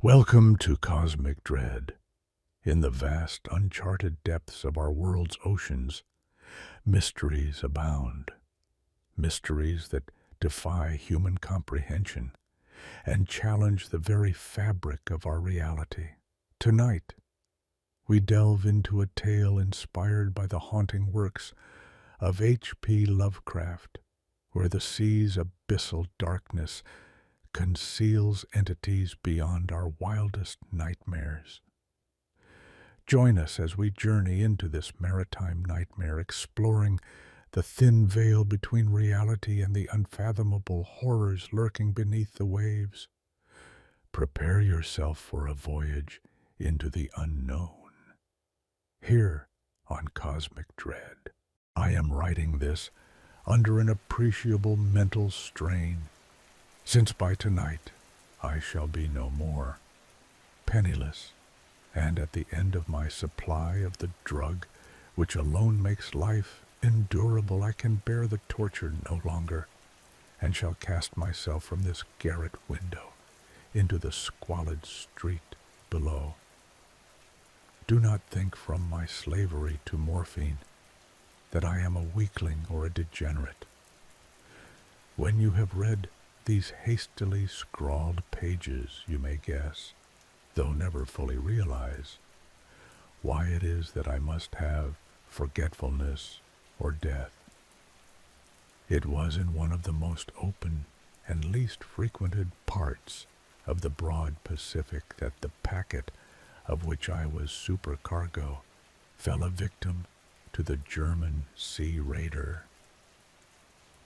Welcome to Cosmic Dread. In the vast, uncharted depths of our world's oceans, mysteries abound. Mysteries that defy human comprehension and challenge the very fabric of our reality. Tonight, we delve into a tale inspired by the haunting works of H.P. Lovecraft, where the sea's abyssal darkness conceals entities beyond our wildest nightmares. Join us as we journey into this maritime nightmare, exploring the thin veil between reality and the unfathomable horrors lurking beneath the waves. Prepare yourself for a voyage into the unknown. Here on Cosmic Dread, I am writing this under an appreciable mental strain, since by tonight I shall be no more, penniless, and at the end of my supply of the drug which alone makes life endurable. I can bear the torture no longer, and shall cast myself from this garret window into the squalid street below. Do not think from my slavery to morphine that I am a weakling or a degenerate. When you have read these hastily scrawled pages, you may guess, though never fully realize, why it is that I must have forgetfulness or death. It was in one of the most open and least frequented parts of the broad Pacific that the packet of which I was supercargo fell a victim to the German sea raider.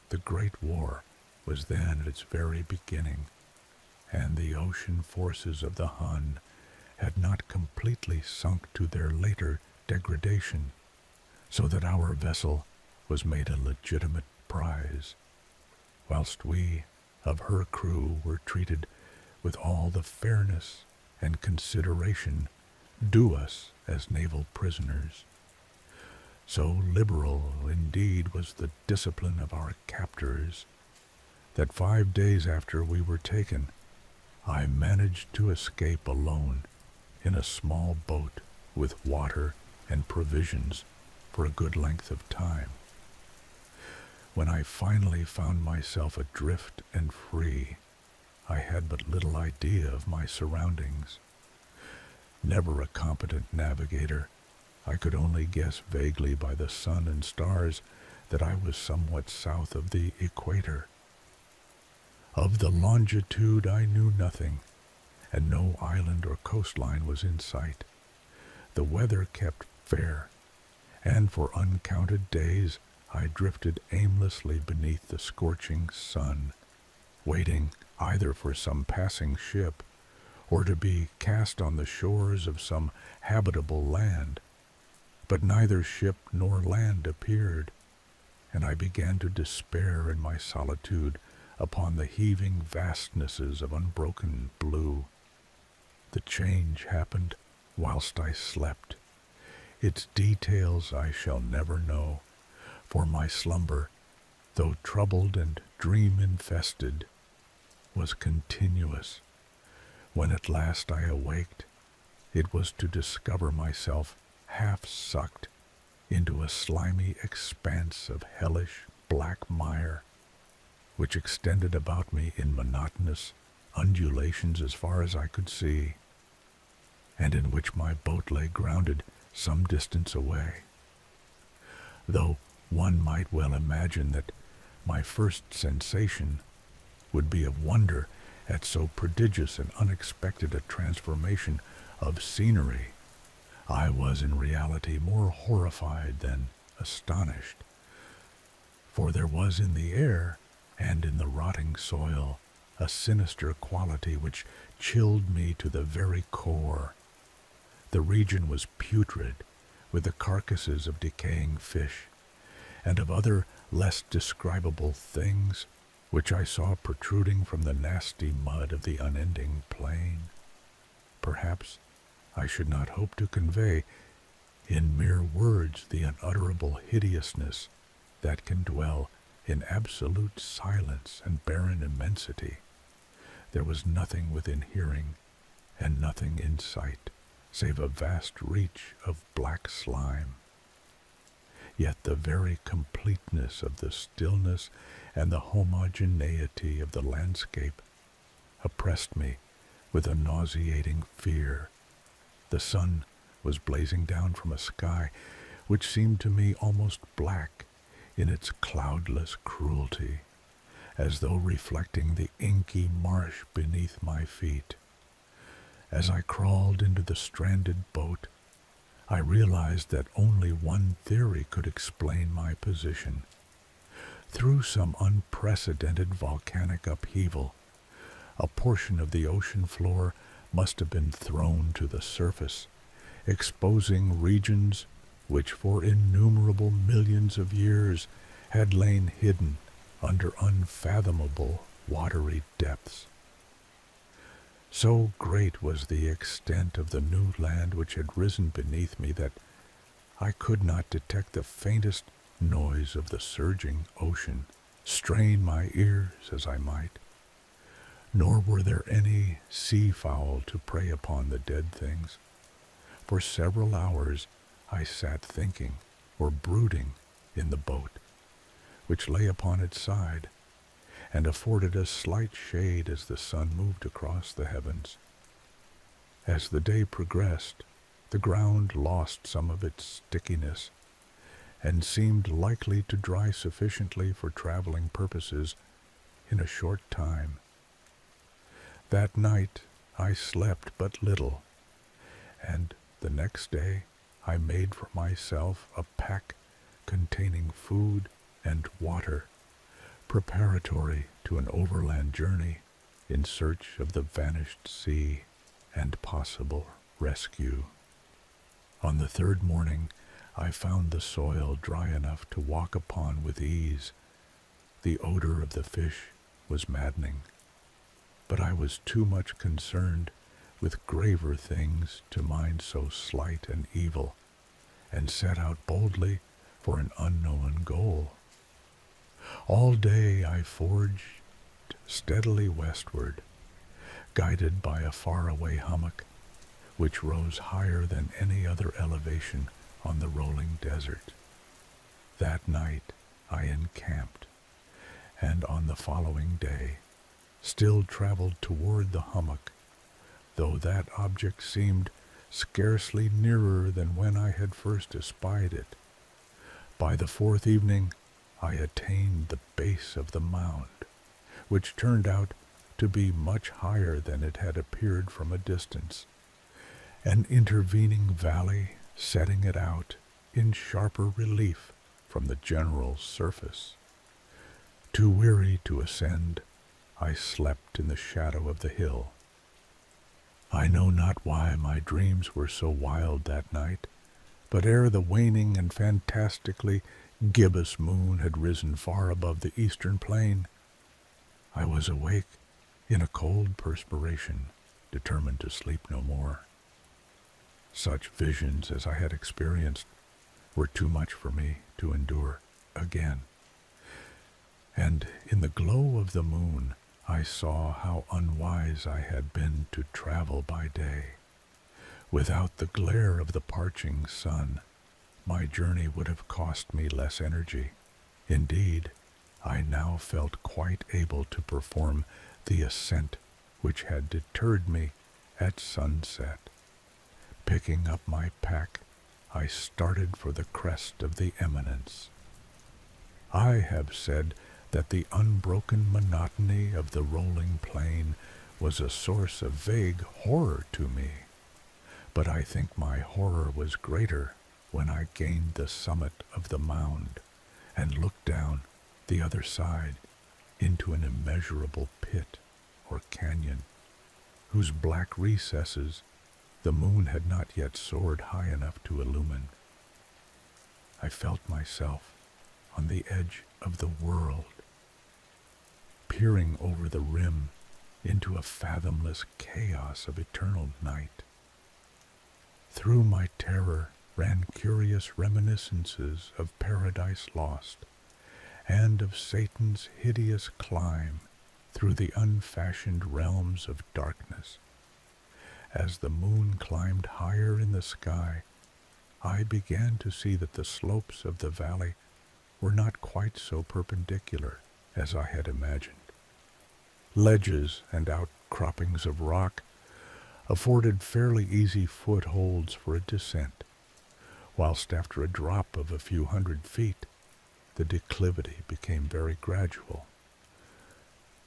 The Great War was then at its very beginning, and the ocean forces of the Hun had not completely sunk to their later degradation, so that our vessel was made a legitimate prize, whilst we of her crew were treated with all the fairness and consideration due us as naval prisoners. So liberal indeed was the discipline of our captors that 5 days after we were taken, I managed to escape alone in a small boat with water and provisions for a good length of time. When I finally found myself adrift and free, I had but little idea of my surroundings. Never a competent navigator, I could only guess vaguely by the sun and stars that I was somewhat south of the equator. Of the longitude I knew nothing, and no island or coastline was in sight. The weather kept fair, and for uncounted days I drifted aimlessly beneath the scorching sun, waiting either for some passing ship or to be cast on the shores of some habitable land. But neither ship nor land appeared, and I began to despair in my solitude upon the heaving vastnesses of unbroken blue. The change happened whilst I slept. Its details I shall never know, for my slumber, though troubled and dream-infested, was continuous. When at last I awaked, it was to discover myself half-sucked into a slimy expanse of hellish black mire, which extended about me in monotonous undulations as far as I could see, and in which my boat lay grounded some distance away. Though one might well imagine that my first sensation would be of wonder at so prodigious and unexpected a transformation of scenery, I was in reality more horrified than astonished, for there was in the air and in the rotting soil a sinister quality which chilled me to the very core. The region was putrid, with the carcasses of decaying fish, and of other less describable things, which I saw protruding from the nasty mud of the unending plain. Perhaps I should not hope to convey in mere words the unutterable hideousness that can dwell in absolute silence and barren immensity. There was nothing within hearing, and nothing in sight save a vast reach of black slime. Yet the very completeness of the stillness and the homogeneity of the landscape oppressed me with a nauseating fear. The sun was blazing down from a sky which seemed to me almost black in its cloudless cruelty, as though reflecting the inky marsh beneath my feet. As I crawled into the stranded boat, I realized that only one theory could explain my position. Through some unprecedented volcanic upheaval, a portion of the ocean floor must have been thrown to the surface, exposing regions which for innumerable millions of years had lain hidden under unfathomable watery depths. So great was the extent of the new land which had risen beneath me that I could not detect the faintest noise of the surging ocean, strain my ears as I might. Nor were there any sea fowl to prey upon the dead things. For several hours I sat thinking or brooding in the boat, which lay upon its side, and afforded a slight shade as the sun moved across the heavens. As the day progressed, the ground lost some of its stickiness, and seemed likely to dry sufficiently for traveling purposes in a short time. That night I slept but little, and the next day I made for myself a pack containing food and water, preparatory to an overland journey in search of the vanished sea and possible rescue. On the third morning, I found the soil dry enough to walk upon with ease. The odor of the fish was maddening, but I was too much concerned with graver things to mind so slight an evil, and set out boldly for an unknown goal. All day I forged steadily westward, guided by a faraway hummock which rose higher than any other elevation on the rolling desert. That night I encamped, and on the following day still traveled toward the hummock, though that object seemed scarcely nearer than when I had first espied it. By the fourth evening I attained the base of the mound, which turned out to be much higher than it had appeared from a distance, an intervening valley setting it out in sharper relief from the general surface. Too weary to ascend, I slept in the shadow of the hill. I know not why my dreams were so wild that night, but ere the waning and fantastically gibbous moon had risen far above the eastern plain, I was awake in a cold perspiration, determined to sleep no more. Such visions as I had experienced were too much for me to endure again. And in the glow of the moon, I saw how unwise I had been to travel by day. Without the glare of the parching sun, my journey would have cost me less energy. Indeed, I now felt quite able to perform the ascent which had deterred me at sunset. Picking up my pack, I started for the crest of the eminence. I have said that the unbroken monotony of the rolling plain was a source of vague horror to me, but I think my horror was greater when I gained the summit of the mound and looked down the other side into an immeasurable pit or canyon, whose black recesses the moon had not yet soared high enough to illumine. I felt myself on the edge of the world, peering over the rim into a fathomless chaos of eternal night. Through my terror ran curious reminiscences of Paradise Lost and of Satan's hideous climb through the unfashioned realms of darkness. As the moon climbed higher in the sky, I began to see that the slopes of the valley were not quite so perpendicular as I had imagined. Ledges and outcroppings of rock afforded fairly easy footholds for a descent, whilst after a drop of a few hundred feet, the declivity became very gradual.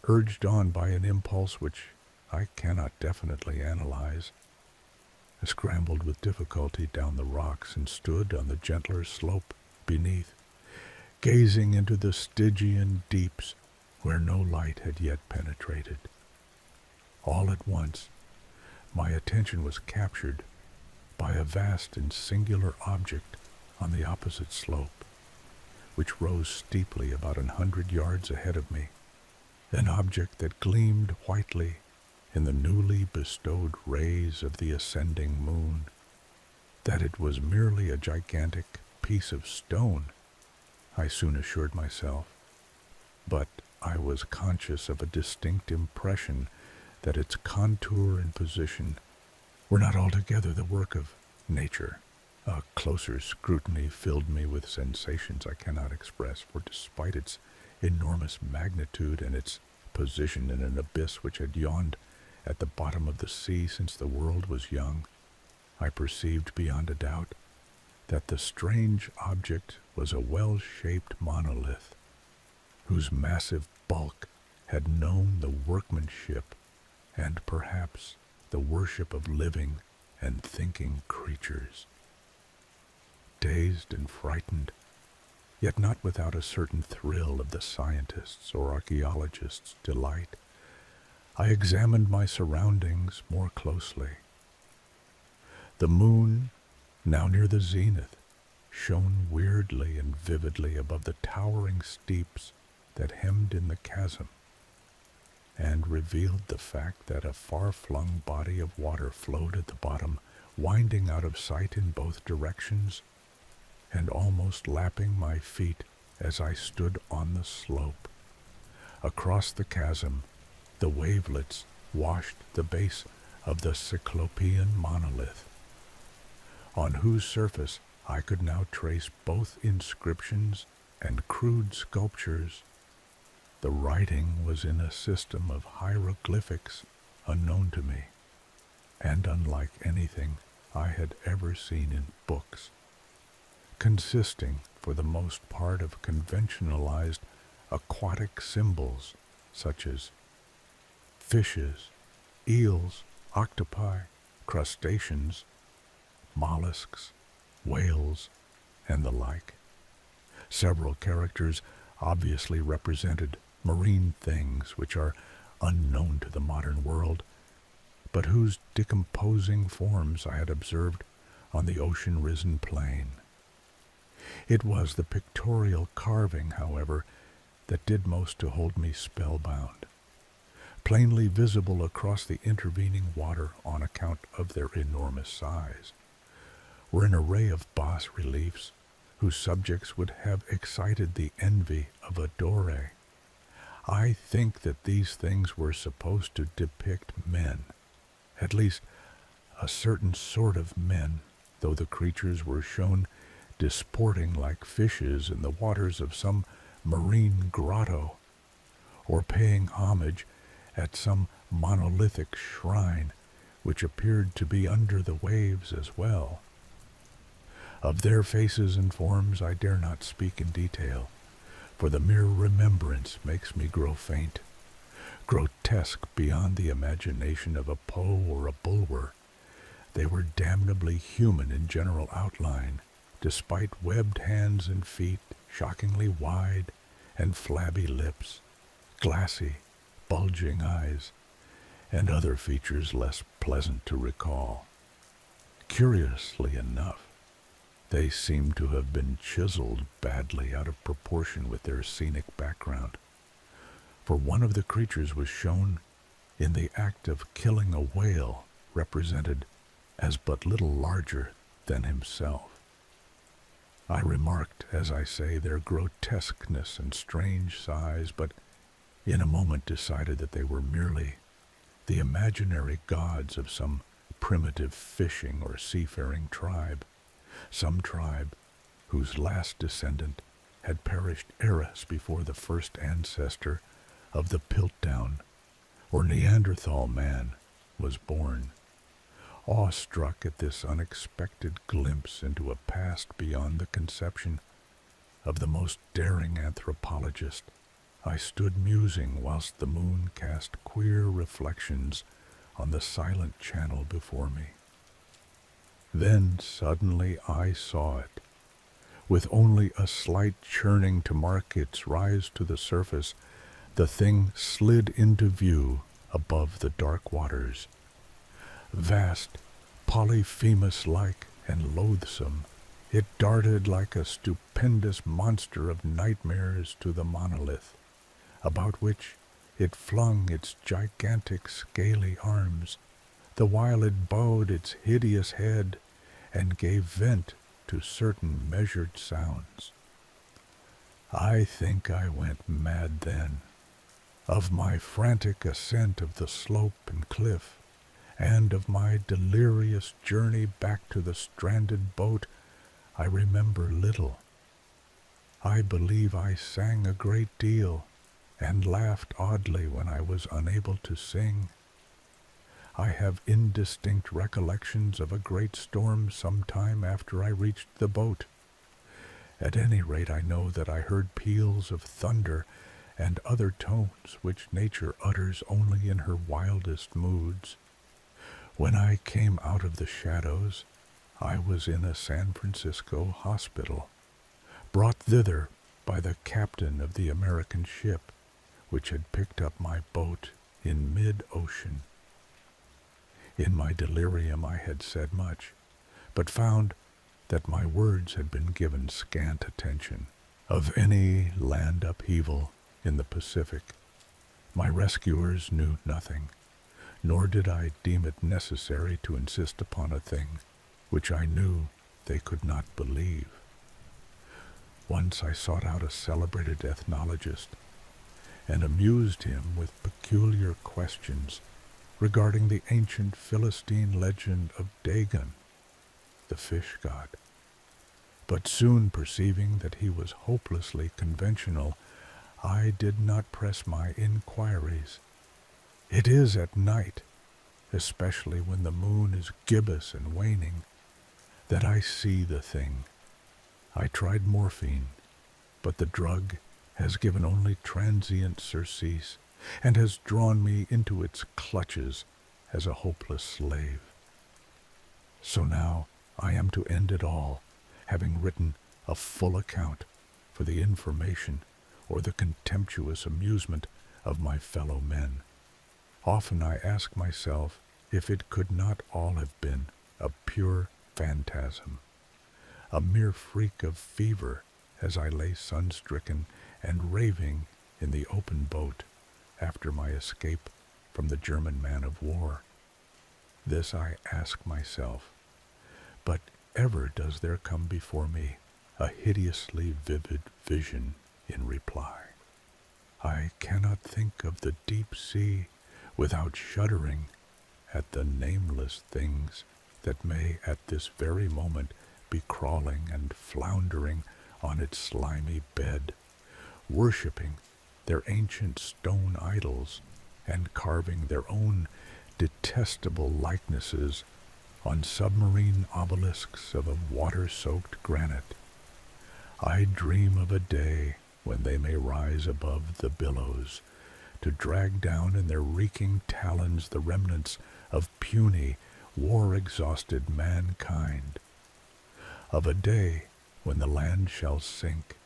Urged on by an impulse which I cannot definitely analyze, I scrambled with difficulty down the rocks and stood on the gentler slope beneath, gazing into the Stygian deeps where no light had yet penetrated. All at once, my attention was captured by a vast and singular object on the opposite slope, which rose steeply about 100 yards ahead of me, an object that gleamed whitely in the newly bestowed rays of the ascending moon. That it was merely a gigantic piece of stone, I soon assured myself, but I was conscious of a distinct impression that its contour and position were not altogether the work of nature. A closer scrutiny filled me with sensations I cannot express, for despite its enormous magnitude and its position in an abyss which had yawned at the bottom of the sea since the world was young, I perceived beyond a doubt that the strange object was a well-shaped monolith, whose massive bulk had known the workmanship and perhaps the worship of living and thinking creatures. Dazed and frightened, yet not without a certain thrill of the scientist's or archaeologist's delight, I examined my surroundings more closely. The moon, now near the zenith, shone weirdly and vividly above the towering steeps that hemmed in the chasm, and revealed the fact that a far-flung body of water flowed at the bottom, winding out of sight in both directions, and almost lapping my feet as I stood on the slope. Across the chasm, the wavelets washed the base of the Cyclopean monolith, on whose surface I could now trace both inscriptions and crude sculptures. The writing was in a system of hieroglyphics unknown to me, and unlike anything I had ever seen in books, consisting for the most part of conventionalized aquatic symbols such as fishes, eels, octopi, crustaceans, mollusks, whales, and the like. Several characters obviously represented marine things which are unknown to the modern world, but whose decomposing forms I had observed on the ocean-risen plain. It was the pictorial carving, however, that did most to hold me spellbound. Plainly visible across the intervening water on account of their enormous size were an array of bas-reliefs whose subjects would have excited the envy of a Doré. I think that these things were supposed to depict men, at least a certain sort of men, though the creatures were shown disporting like fishes in the waters of some marine grotto, or paying homage at some monolithic shrine which appeared to be under the waves as well. Of their faces and forms I dare not speak in detail, for the mere remembrance makes me grow faint. Grotesque beyond the imagination of a Poe or a Bulwer, they were damnably human in general outline, despite webbed hands and feet, shockingly wide, and flabby lips, glassy, bulging eyes, and other features less pleasant to recall. Curiously enough, they seemed to have been chiseled badly out of proportion with their scenic background, for one of the creatures was shown in the act of killing a whale, represented as but little larger than himself. I remarked, as I say, their grotesqueness and strange size, but in a moment decided that they were merely the imaginary gods of some primitive fishing or seafaring tribe, some tribe whose last descendant had perished eras before the first ancestor of the Piltdown or Neanderthal man was born. Awestruck at this unexpected glimpse into a past beyond the conception of the most daring anthropologist, I stood musing whilst the moon cast queer reflections on the silent channel before me. Then suddenly I saw it. With only a slight churning to mark its rise to the surface, the thing slid into view above the dark waters. Vast, Polyphemus-like and loathsome, it darted like a stupendous monster of nightmares to the monolith, about which it flung its gigantic scaly arms, the while it bowed its hideous head and gave vent to certain measured sounds. I think I went mad then. Of my frantic ascent of the slope and cliff, and of my delirious journey back to the stranded boat, I remember little. I believe I sang a great deal, and laughed oddly when I was unable to sing. I have indistinct recollections of a great storm some time after I reached the boat. At any rate, I know that I heard peals of thunder and other tones which nature utters only in her wildest moods. When I came out of the shadows, I was in a San Francisco hospital, brought thither by the captain of the American ship, which had picked up my boat in mid-ocean. In my delirium I had said much, but found that my words had been given scant attention. Of any land upheaval in the Pacific, my rescuers knew nothing, nor did I deem it necessary to insist upon a thing which I knew they could not believe. Once I sought out a celebrated ethnologist and amused him with peculiar questions regarding the ancient Philistine legend of Dagon, the fish god. But soon perceiving that he was hopelessly conventional, I did not press my inquiries. It is at night, especially when the moon is gibbous and waning, that I see the thing. I tried morphine, but the drug has given only transient surcease, and has drawn me into its clutches as a hopeless slave. So now I am to end it all, having written a full account for the information or the contemptuous amusement of my fellow men. Often I ask myself if it could not all have been a pure phantasm, a mere freak of fever as I lay sun-stricken and raving in the open boat after my escape from the German man-of-war. This I ask myself, but ever does there come before me a hideously vivid vision in reply. I cannot think of the deep sea without shuddering at the nameless things that may at this very moment be crawling and floundering on its slimy bed, worshipping their ancient stone idols and carving their own detestable likenesses on submarine obelisks of a water-soaked granite. I dream of a day when they may rise above the billows, to drag down in their reeking talons the remnants of puny, war-exhausted mankind. Of a day when the land shall sink,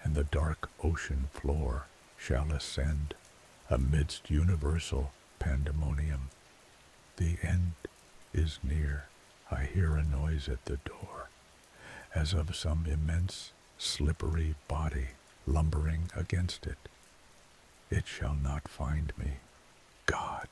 and the dark ocean floor shall ascend amidst universal pandemonium. The end is near. I hear a noise at the door, as of some immense, slippery body lumbering against it. It shall not find me. God,